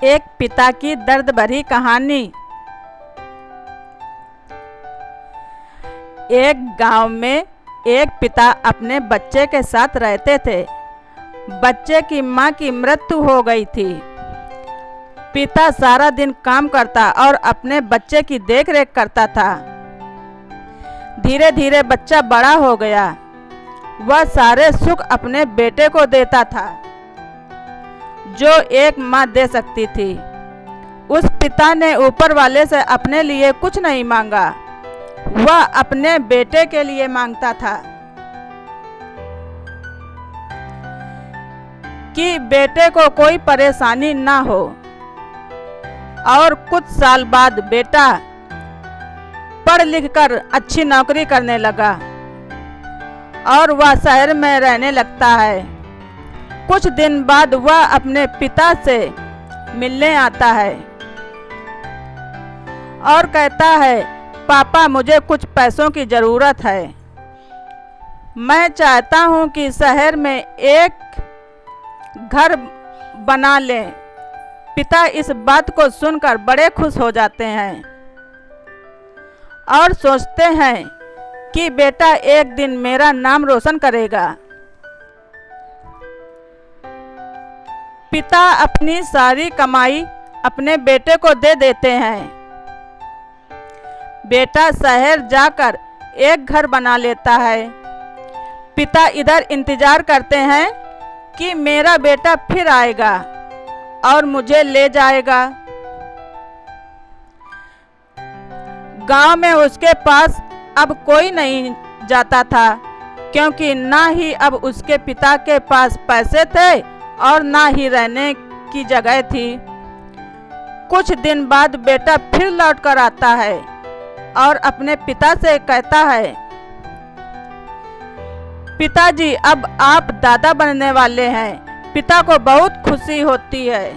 एक पिता की दर्द भरी कहानी। एक गांव में एक पिता अपने बच्चे के साथ रहते थे। बच्चे की मां की मृत्यु हो गई थी। पिता सारा दिन काम करता और अपने बच्चे की देखरेख करता था। धीरे धीरे बच्चा बड़ा हो गया। वह सारे सुख अपने बेटे को देता था जो एक माँ दे सकती थी। उस पिता ने ऊपर वाले से अपने लिए कुछ नहीं मांगा, वह अपने बेटे के लिए मांगता था कि बेटे को कोई परेशानी ना हो। और कुछ साल बाद बेटा पढ़ लिख कर अच्छी नौकरी करने लगा और वह शहर में रहने लगता है। कुछ दिन बाद वह अपने पिता से मिलने आता है और कहता है, पापा मुझे कुछ पैसों की ज़रूरत है। मैं चाहता हूँ कि शहर में एक घर बना लें। पिता इस बात को सुनकर बड़े खुश हो जाते हैं और सोचते हैं कि बेटा एक दिन मेरा नाम रोशन करेगा। पिता अपनी सारी कमाई अपने बेटे को दे देते हैं। बेटा शहर जाकर एक घर बना लेता है। पिता इधर इंतजार करते हैं कि मेरा बेटा फिर आएगा और मुझे ले जाएगा। गांव में उसके पास अब कोई नहीं जाता था, क्योंकि ना ही अब उसके पिता के पास पैसे थे और ना ही रहने की जगह थी। कुछ दिन बाद बेटा फिर लौट कर आता है और अपने पिता से कहता है, पिताजी अब आप दादा बनने वाले हैं। पिता को बहुत खुशी होती है।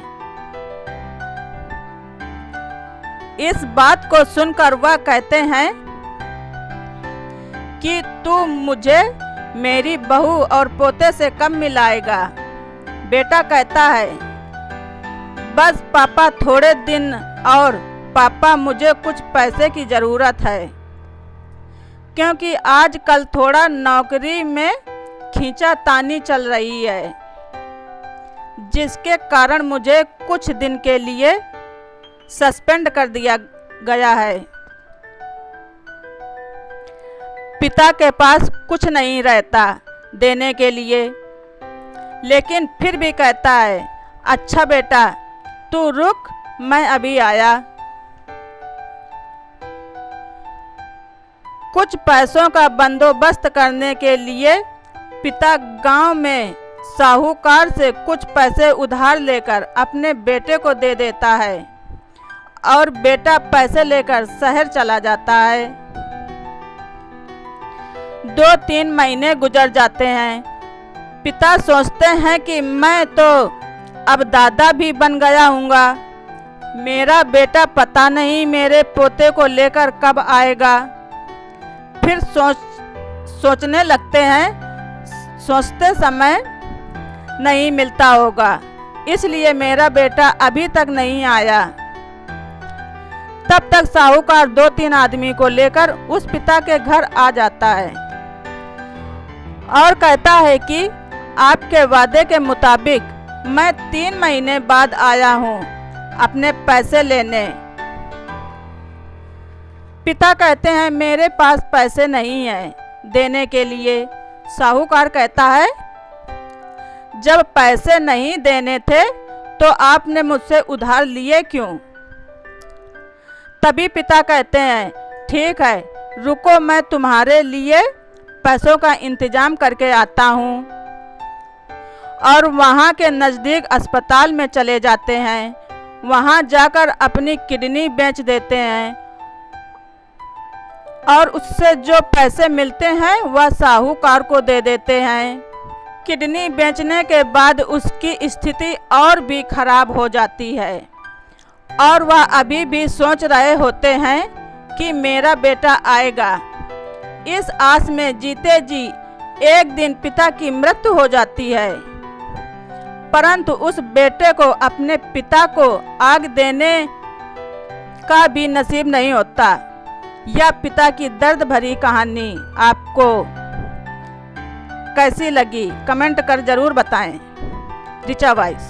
इस बात को सुनकर वह कहते हैं कि तू मुझे मेरी बहू और पोते से कब मिलाएगा। बेटा कहता है, बस पापा थोड़े दिन और। पापा मुझे कुछ पैसे की ज़रूरत है, क्योंकि आजकल थोड़ा नौकरी में खींचातानी चल रही है, जिसके कारण मुझे कुछ दिन के लिए सस्पेंड कर दिया गया है। पिता के पास कुछ नहीं रहता देने के लिए, लेकिन फिर भी कहता है, अच्छा बेटा तू रुक, मैं अभी आया। कुछ पैसों का बंदोबस्त करने के लिए पिता गांव में साहूकार से कुछ पैसे उधार लेकर अपने बेटे को दे देता है और बेटा पैसे लेकर शहर चला जाता है। 2-3 महीने गुजर जाते हैं। पिता सोचते हैं कि मैं तो अब दादा भी बन गया हूँगा। मेरा बेटा पता नहीं मेरे पोते को लेकर कब आएगा। फिर सोचने लगते हैं, सोचते समय नहीं मिलता होगा, इसलिए मेरा बेटा अभी तक नहीं आया। तब तक साहूकार 2-3 आदमी को लेकर उस पिता के घर आ जाता है और कहता है कि आपके वादे के मुताबिक मैं 3 महीने बाद आया हूँ अपने पैसे लेने। पिता कहते हैं, मेरे पास पैसे नहीं हैं देने के लिए। साहूकार कहता है, जब पैसे नहीं देने थे तो आपने मुझसे उधार लिए क्यों? तभी पिता कहते हैं, ठीक है रुको, मैं तुम्हारे लिए पैसों का इंतजाम करके आता हूँ। और वहाँ के नज़दीक अस्पताल में चले जाते हैं। वहाँ जाकर अपनी किडनी बेच देते हैं और उससे जो पैसे मिलते हैं वह साहूकार को दे देते हैं। किडनी बेचने के बाद उसकी स्थिति और भी खराब हो जाती है और वह अभी भी सोच रहे होते हैं कि मेरा बेटा आएगा। इस आस में जीते जी एक दिन पिता की मृत्यु हो जाती है परंतु उस बेटे को अपने पिता को आग देने का भी नसीब नहीं होता। यह पिता की दर्द भरी कहानी आपको कैसी लगी कमेंट कर जरूर बताएं। ऋचा वॉइस।